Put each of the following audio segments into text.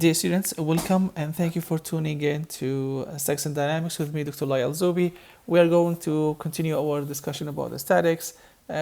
Dear students, welcome and thank you for tuning in to Statics and Dynamics with me, Dr. Loay Al-Zube. We are going to continue our discussion about the statics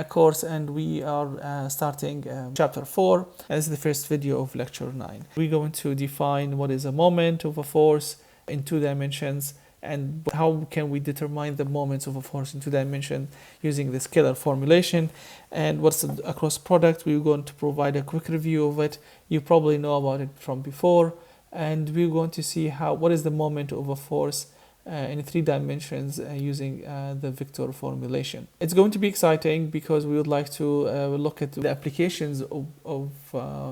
course, and we are starting chapter 4. This is the first video of lecture 9. We're going to define what is a moment of a force in 2 dimensions and how can we determine the moments of a force in 2 dimensions using the scalar formulation, and what's a cross product. We're going to provide a quick review of it. You probably know about it from before, and we're going to see what is the moment of a force in 3 dimensions using the vector formulation. It's going to be exciting because we would like to look at the applications of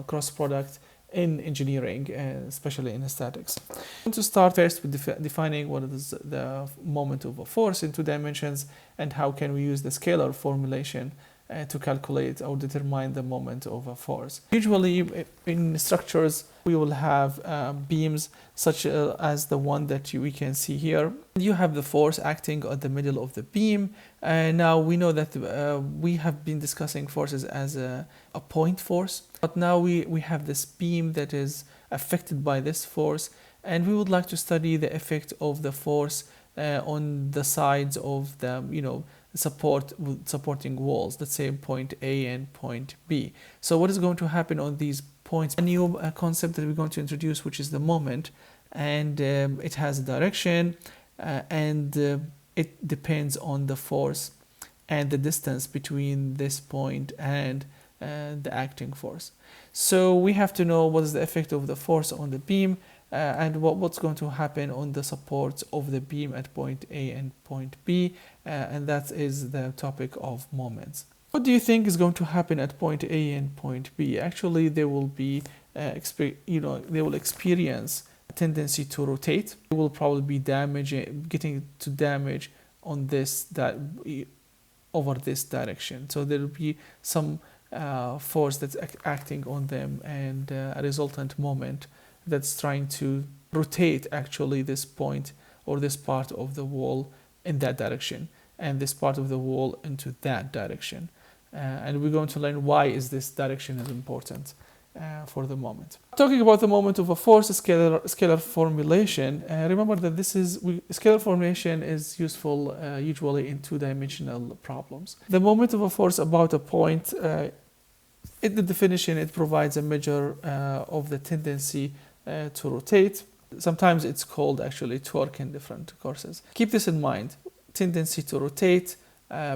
cross product in engineering, especially in statics. I'm going to start first with defining what is the moment of a force in 2 dimensions and how can we use the scalar formulation to calculate or determine the moment of a force. Usually in structures we will have beams such as the one that we can see here. You have the force acting at the middle of the beam. Now we know that we have been discussing forces as a point force, but now we have this beam that is affected by this force, and we would like to study the effect of the force on the sides of the supporting walls, let's say point A and point B. So what is going to happen on these points? A new concept that we're going to introduce, which is the moment, and it has a direction and it depends on the force and the distance between this point and the acting force. So we have to know what is the effect of the force on the beam and what's going to happen on the supports of the beam at point A and point B, and that is the topic of moments. What do you think is going to happen at point A and point B? Actually, they will be, they will experience a tendency to rotate. They will probably be getting to damage on over this direction. So there will be some force that's acting on them, and a resultant moment that's trying to rotate actually this point or this part of the wall in that direction and this part of the wall into that direction. And we're going to learn why is this direction is important for the moment. Talking about the moment of a force, scalar formulation, remember that scalar formulation is useful usually in 2-dimensional problems. The moment of a force about a point, in the definition, it provides a measure of the tendency to rotate. Sometimes it's called actually torque in different courses. Keep this in mind, tendency to rotate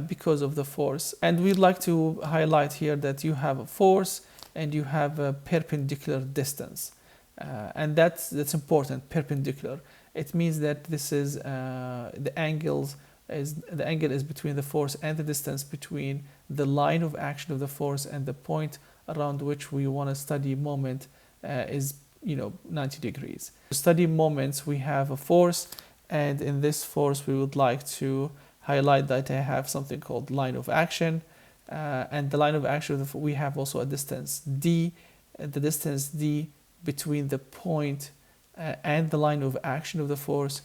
because of the force. And we'd like to highlight here that you have a force and you have a perpendicular distance. And that's important, perpendicular. It means that this is the angle is between the force and the distance between the line of action of the force and the point around which we want to study moment is 90 degrees. To study moments, we have a force, and in this force we would like to highlight that I have something called line of action, and the line of action we have also a distance d. The distance d between the point and the line of action of the force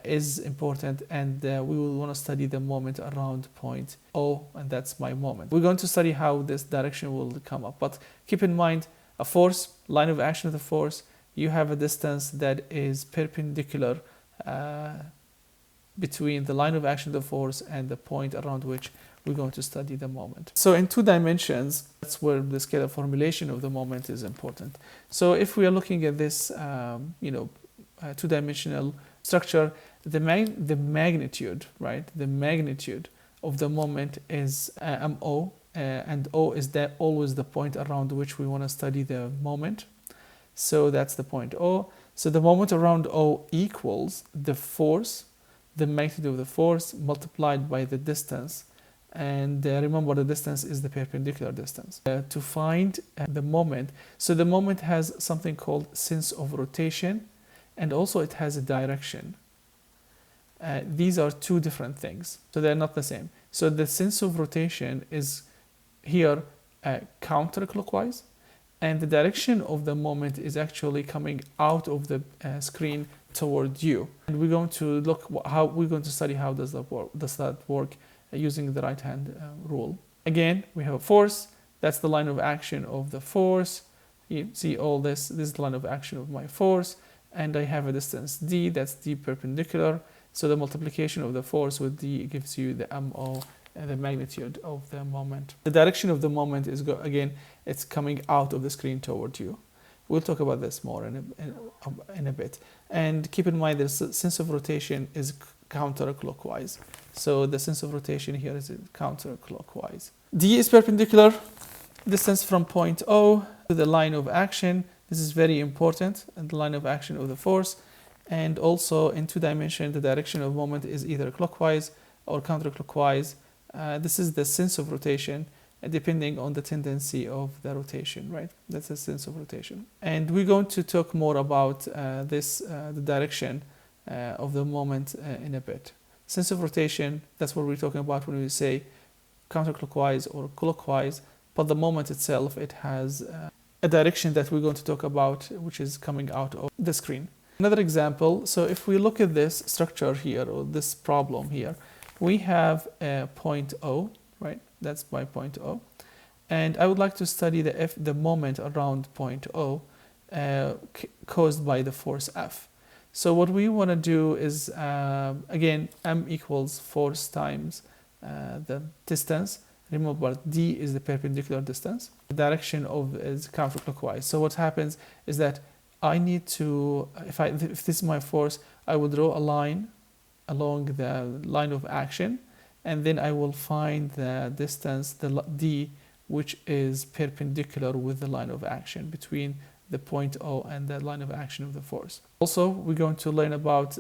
is important, and we will want to study the moment around point O, and that's my moment. We're going to study how this direction will come up, but keep in mind a force, line of action of the force, you have a distance that is perpendicular between the line of action of the force and the point around which we're going to study the moment. So in 2 dimensions, that's where the scalar formulation of the moment is important. So if we are looking at this 2-dimensional structure, the magnitude, right? The magnitude of the moment is MO, and O is always the point around which we want to study the moment. So that's the point O. So the moment around O equals the force, the magnitude of the force multiplied by the distance. And remember, the distance is the perpendicular distance. To find the moment, so the moment has something called sense of rotation, and also it has a direction. These are 2 different things, so they're not the same. So the sense of rotation is here counterclockwise, and the direction of the moment is actually coming out of the screen toward you. And we're going to study how does that work using the right hand rule. Again, we have a force, that's the line of action of the force. You see all this is the line of action of my force, and I have a distance d, that's d perpendicular. So the multiplication of the force with d gives you the MO, and the magnitude of the moment. The direction of the moment is, again, it's coming out of the screen toward you. We'll talk about this more in a bit. And keep in mind the sense of rotation is counterclockwise. So the sense of rotation here is counterclockwise. D is perpendicular, distance from point O to the line of action. This is very important, and the line of action of the force. And also in 2 dimensions, the direction of moment is either clockwise or counterclockwise. This is the sense of rotation, depending on the tendency of the rotation, right? That's the sense of rotation. And we're going to talk more about the direction of the moment in a bit. Sense of rotation, that's what we're talking about when we say counterclockwise or clockwise, but the moment itself, it has a direction that we're going to talk about, which is coming out of the screen. Another example, so if we look at this structure here, or this problem here, we have a point O, right? That's my point O. And I would like to study the moment around point O caused by the force F. So what we want to do is, again, M equals force times the distance. Remember, D is the perpendicular distance. The direction of is counterclockwise. So what happens is that I need to, if this is my force, I will draw a line along the line of action, and then I will find the distance, the D, which is perpendicular with the line of action between the point O and the line of action of the force. Also, we're going to learn about,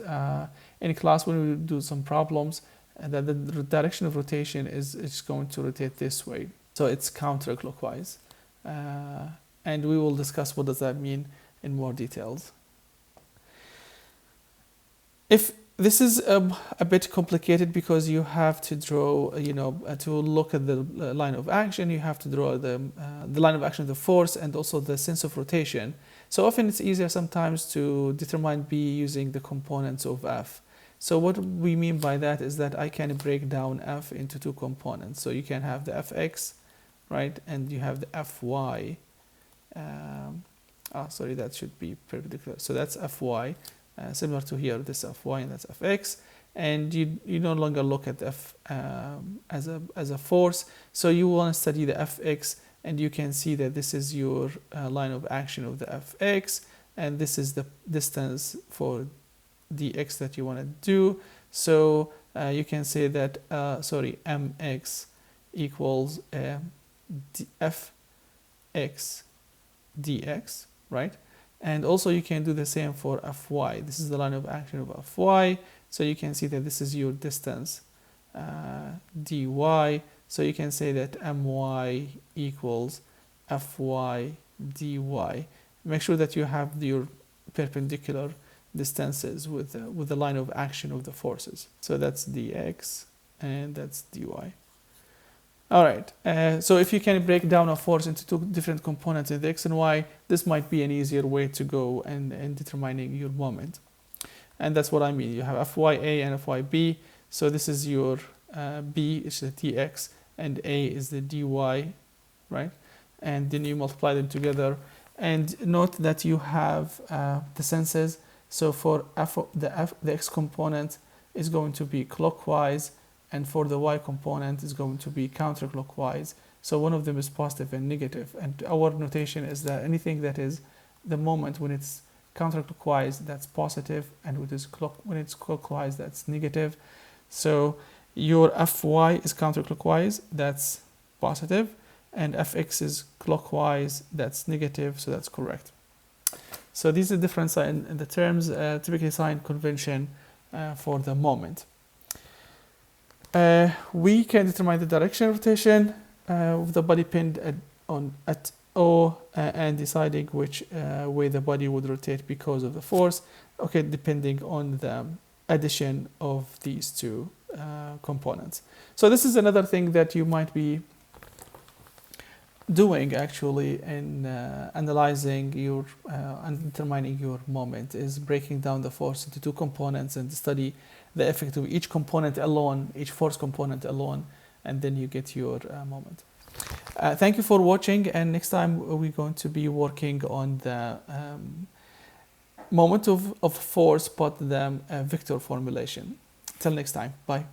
in class when we do some problems, that the direction of rotation is going to rotate this way. So it's counterclockwise. And we will discuss what does that mean in more details. If this is a bit complicated because you have to draw, to look at the line of action, you have to draw the line of action of the force and also the sense of rotation. So often it's easier sometimes to determine B using the components of F. So what we mean by that is that I can break down F into 2 components. So you can have the Fx, right? And you have the Fy. Sorry, that should be perpendicular. So that's Fy. Similar to here, this Fy and that's Fx, and you no longer look at F as a force. So you want to study the Fx, and you can see that this is your line of action of the Fx, and this is the distance for dx that you want to do. So you can say that mx equals Fx dx, right? And also you can do the same for Fy. This is the line of action of Fy. So you can see that this is your distance dy. So you can say that my equals Fy dy. Make sure that you have your perpendicular distances with the line of action of the forces. So that's dx and that's dy. All right, so if you can break down a force into 2 different components in the x and y, this might be an easier way to go in determining your moment. And that's what I mean. You have Fya and Fyb. So this is your b, is the dx, and a is the dy, right? And then you multiply them together. And note that you have the senses. So for the x component is going to be clockwise, and for the y component is going to be counterclockwise. So one of them is positive and negative. And our notation is that anything that is the moment when it's counterclockwise, that's positive, and when it's clockwise, that's negative. So your Fy is counterclockwise, that's positive, and Fx is clockwise, that's negative, so that's correct. So these are different in the terms, typically sign convention for the moment. We can determine the direction of rotation with the body pinned at O and deciding which way the body would rotate because of the force, okay, depending on the addition of these 2 components. So this is another thing that you might be doing actually in analyzing your and determining your moment, is breaking down the force into 2 components and study the effect of each component alone, each force component alone, and then you get your moment. Thank you for watching, and next time we're going to be working on the moment of force, but the vector formulation. Till next time, bye.